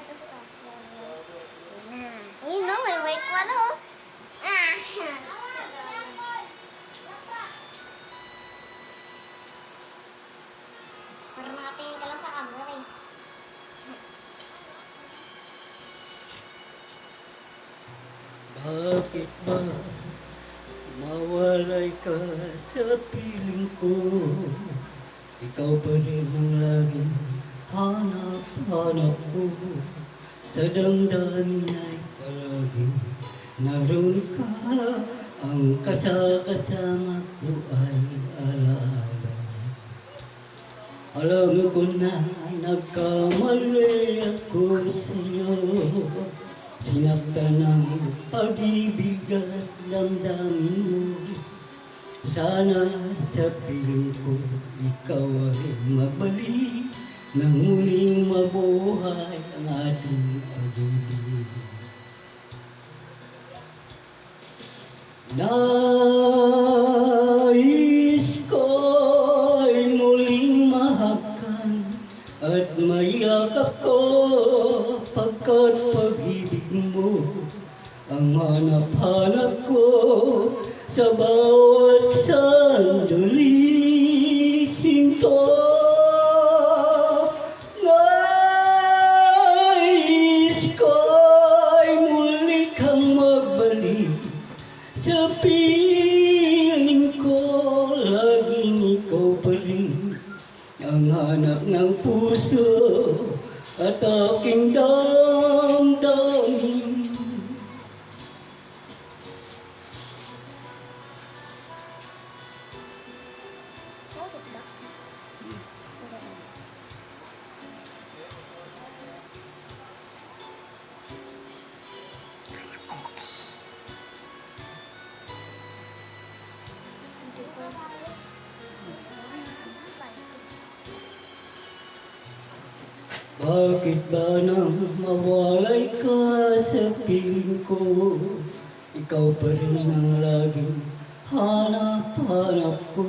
ito sa taas. Ayun, no? May white wala, oh. Ah! Para makatingin ka lang sa camera, eh. Bakit ba mawalay ka sa piling ko? Ikaw pa rin ang laging hanap-hanap ko. Sa damdamin ay palaging naroon ka. Ang kasama ko ay alaala. Alam ko na nagkamali ako sa'yo. Sinaktan ng pag-ibig at damdamin mo. Sana sa piling ko ikaw ay mabalik, nang muling mabuhay ang ating pag-ibig. Nais ko'y muling mahakan at mayakap ko, pagkat pag-ibig mo ang hanap-hanap ko sa bawat sandali. Hinto, nais ko'y muli kang magbalik sa piling ko. Laging ikaw pa rin ang hanap ng puso at aking damdamin. Bakit ba nang mawalay ka sa piling ko? Ikaw pa rin ang laging hanap-hanap ko.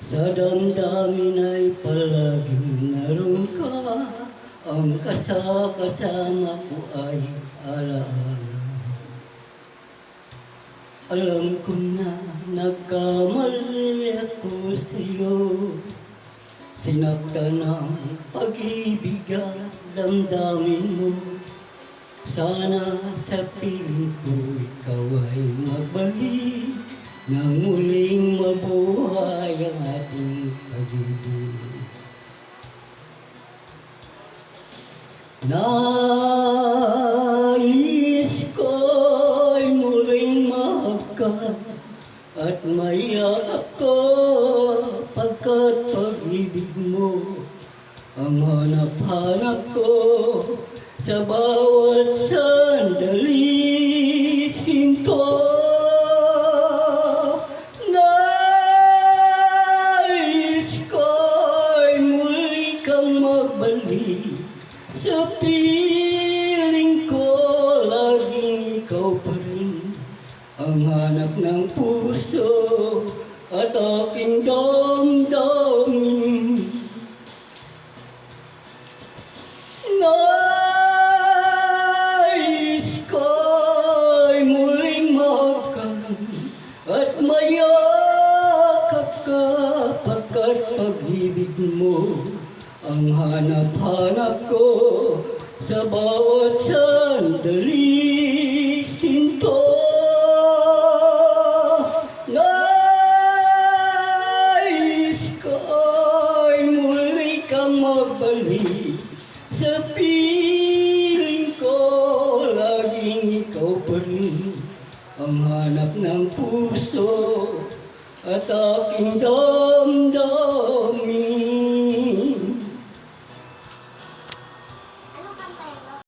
Sa damdamin ay palaging naroon ka. Ang kasama ko ay alaala. Alam ko na nagkamali ako sa'yo. Sinaktan ng pag-ibig at damdamin mo. Sana sa piling ko ikaw ay magbalik, nang muling mabuhay ang ating pag-ibig. Nais ko'y muling mahakan at mayakap ko, pagkat pag-ibig mo ang hanap-hanap ko sa bawat sandali. Hinto, nais ko'y muli kang magbalik sa piling ko. Laging ikaw pa rin ang hanap ng puso at aking damdamin. Nais ko'y muling mahakan at mayakap ka, pagkat pag-ibig mo ang hanap-hanap ko sa bawat sandali. Hinto, nais ko'y muli kang magbalik sa piling ko. Laging ikaw pa rin ang hanap ng puso at aking damdamin.